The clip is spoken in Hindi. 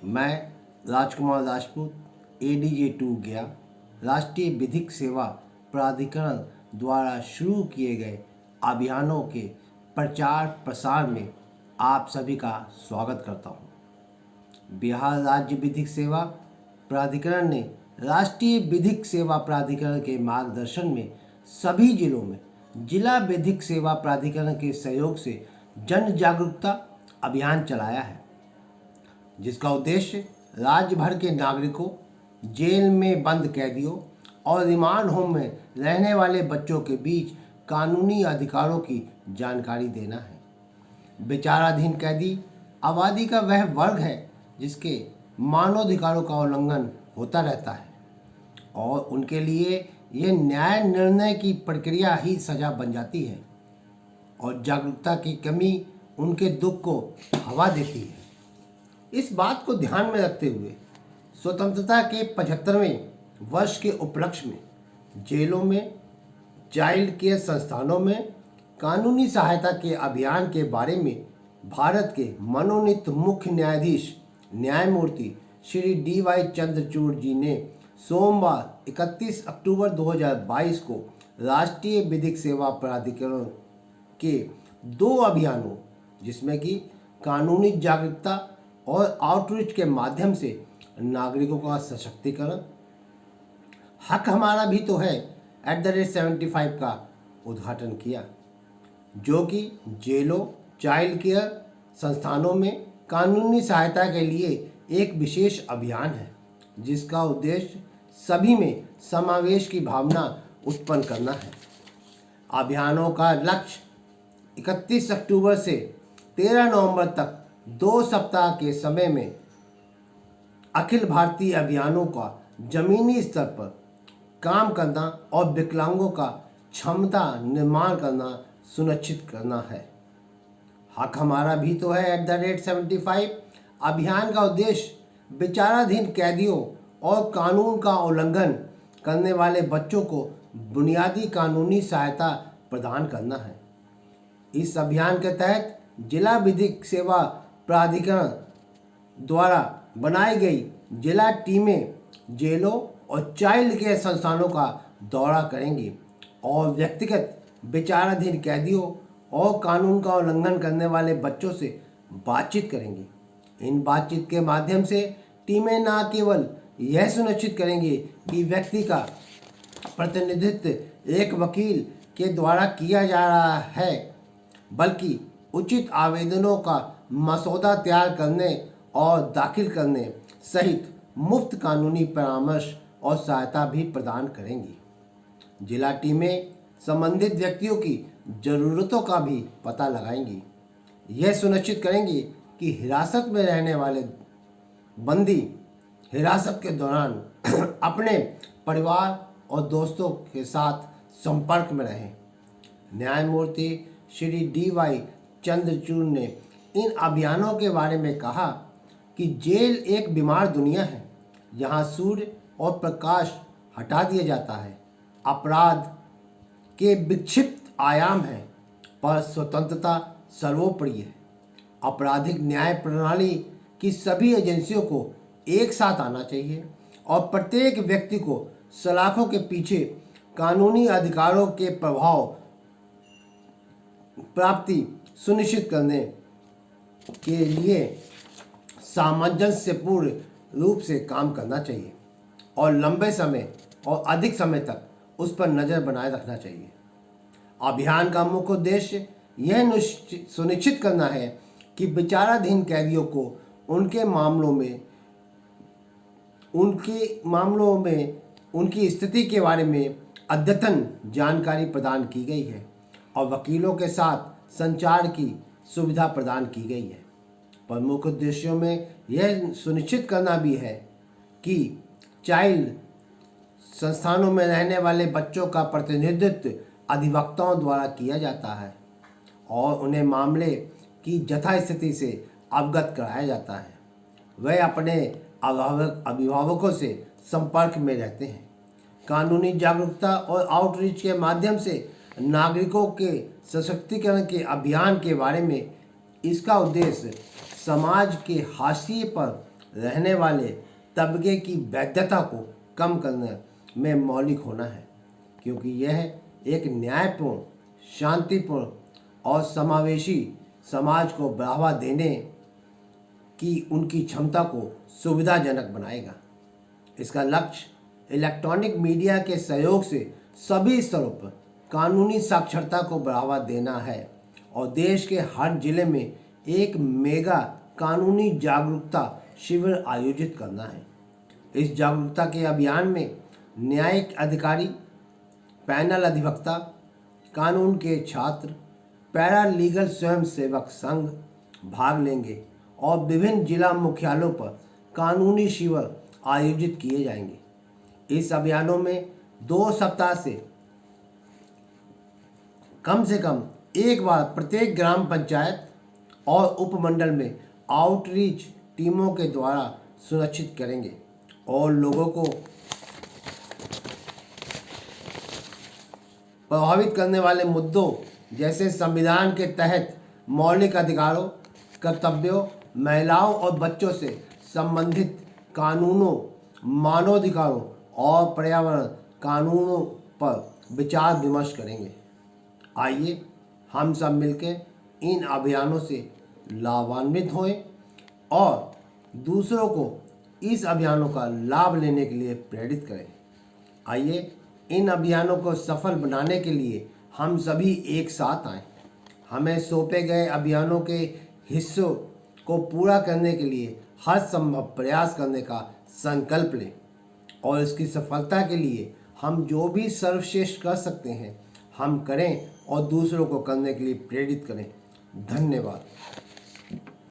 मैं राजकुमार राजपूत एडीजे 2 गया राष्ट्रीय विधिक सेवा प्राधिकरण द्वारा शुरू किए गए अभियानों के प्रचार प्रसार में आप सभी का स्वागत करता हूँ। बिहार राज्य विधिक सेवा प्राधिकरण ने राष्ट्रीय विधिक सेवा प्राधिकरण के मार्गदर्शन में सभी जिलों में जिला विधिक सेवा प्राधिकरण के सहयोग से जन जागरूकता अभियान चलाया है, जिसका उद्देश्य राज्य भर के नागरिकों, जेल में बंद कैदियों और रिमांड होम में रहने वाले बच्चों के बीच कानूनी अधिकारों की जानकारी देना है। विचाराधीन कैदी आबादी का वह वर्ग है जिसके मानवाधिकारों का उल्लंघन होता रहता है और उनके लिए यह न्याय निर्णय की प्रक्रिया ही सजा बन जाती है और जागरूकता की कमी उनके दुख को हवा देती है। इस बात को ध्यान में रखते हुए स्वतंत्रता के 75वें वर्ष के उपलक्ष्य में जेलों में, चाइल्ड केयर संस्थानों में कानूनी सहायता के अभियान के बारे में भारत के मनोनीत मुख्य न्यायाधीश न्यायमूर्ति श्री DY चंद्रचूड़ जी ने सोमवार 31 अक्टूबर 2022 को राष्ट्रीय विधिक सेवा प्राधिकरण के 2 अभियानों, जिसमें कि कानूनी जागरूकता और आउटरीच के माध्यम से नागरिकों का सशक्तिकरण, हक हमारा भी तो है @75 का उद्घाटन किया, जो कि जेलों, चाइल्ड केयर संस्थानों में कानूनी सहायता के लिए एक विशेष अभियान है, जिसका उद्देश्य सभी में समावेश की भावना उत्पन्न करना है। अभियानों का लक्ष्य 31 अक्टूबर से 13 नवंबर तक 2 सप्ताह के समय में अखिल भारतीय अभियानों का जमीनी स्तर पर काम करना और विकलांगों का क्षमता निर्माण करना सुनिश्चित करना है। हक हमारा भी तो है @75 अभियान का उद्देश्य विचाराधीन कैदियों और कानून का उल्लंघन करने वाले बच्चों को बुनियादी कानूनी सहायता प्रदान करना है। इस अभियान के तहत जिला विधिक सेवा प्राधिकरण द्वारा बनाई गई जिला टीमें जेलों और चाइल्ड केयर संस्थानों का दौरा करेंगी और व्यक्तिगत विचाराधीन कैदियों और कानून का उल्लंघन करने वाले बच्चों से बातचीत करेंगी। इन बातचीत के माध्यम से टीमें न केवल यह सुनिश्चित करेंगी कि व्यक्ति का प्रतिनिधित्व एक वकील के द्वारा किया जा रहा है, बल्कि उचित आवेदनों का मसौदा तैयार करने और दाखिल करने सहित मुफ्त कानूनी परामर्श और सहायता भी प्रदान करेंगी। जिला टीमें संबंधित व्यक्तियों की ज़रूरतों का भी पता लगाएंगी। यह सुनिश्चित करेंगी कि हिरासत में रहने वाले बंदी हिरासत के दौरान अपने परिवार और दोस्तों के साथ संपर्क में रहें। न्यायमूर्ति श्री DY चंद्रचूड़ ने इन अभियानों के बारे में कहा कि जेल एक बीमार दुनिया है, जहां सूर्य और प्रकाश हटा दिया जाता है, अपराध के विक्षिप्त आयाम हैं, पर स्वतंत्रता सर्वोपरि है। आपराधिक न्याय प्रणाली की सभी एजेंसियों को एक साथ आना चाहिए और प्रत्येक व्यक्ति को सलाखों के पीछे कानूनी अधिकारों के प्रभाव प्राप्ति सुनिश्चित करने के लिए सामंजस्यपूर्ण रूप से काम करना चाहिए और लंबे समय और अधिक समय तक उस पर नज़र बनाए रखना चाहिए। अभियान का मुख्य उद्देश्य यह सुनिश्चित करना है कि विचाराधीन कैदियों को उनके मामलों में उनकी स्थिति के बारे में अद्यतन जानकारी प्रदान की गई है और वकीलों के साथ संचार की सुविधा प्रदान की गई है। प्रमुख उद्देश्यों में यह सुनिश्चित करना भी है कि चाइल्ड संस्थानों में रहने वाले बच्चों का प्रतिनिधित्व अधिवक्ताओं द्वारा किया जाता है और उन्हें मामले की यथास्थिति से अवगत कराया जाता है। वे अपने अभिभावकों से संपर्क में रहते हैं। कानूनी जागरूकता और आउटरीच के माध्यम से नागरिकों के सशक्तिकरण के अभियान के बारे में इसका उद्देश्य समाज के हाशिए पर रहने वाले तबके की वैधता को कम करने में मौलिक होना है, क्योंकि यह एक न्यायपूर्ण, शांतिपूर्ण और समावेशी समाज को बढ़ावा देने की उनकी क्षमता को सुविधाजनक बनाएगा। इसका लक्ष्य इलेक्ट्रॉनिक मीडिया के सहयोग से सभी स्तरों पर कानूनी साक्षरता को बढ़ावा देना है और देश के हर जिले में एक मेगा कानूनी जागरूकता शिविर आयोजित करना है। इस जागरूकता के अभियान में न्यायिक अधिकारी, पैनल अधिवक्ता, कानून के छात्र, पैरा लीगल स्वयं सेवक संघ भाग लेंगे और विभिन्न जिला मुख्यालयों पर कानूनी शिविर आयोजित किए जाएंगे। इस अभियानों में 2 सप्ताह से कम एक बार प्रत्येक ग्राम पंचायत और उपमंडल में आउटरीच टीमों के द्वारा सुनिश्चित करेंगे और लोगों को प्रभावित करने वाले मुद्दों जैसे संविधान के तहत मौलिक अधिकारों, कर्तव्यों, महिलाओं और बच्चों से संबंधित कानूनों, मानवाधिकारों और पर्यावरण कानूनों पर विचार विमर्श करेंगे। आइए हम सब मिलकर इन अभियानों से लाभान्वित हों और दूसरों को इस अभियानों का लाभ लेने के लिए प्रेरित करें। आइए इन अभियानों को सफल बनाने के लिए हम सभी एक साथ आएं। हमें सौंपे गए अभियानों के हिस्सों को पूरा करने के लिए हर संभव प्रयास करने का संकल्प लें और इसकी सफलता के लिए हम जो भी सर्वश्रेष्ठ कर सकते हैं हम करें और दूसरों को करने के लिए प्रेरित करें। धन्यवाद।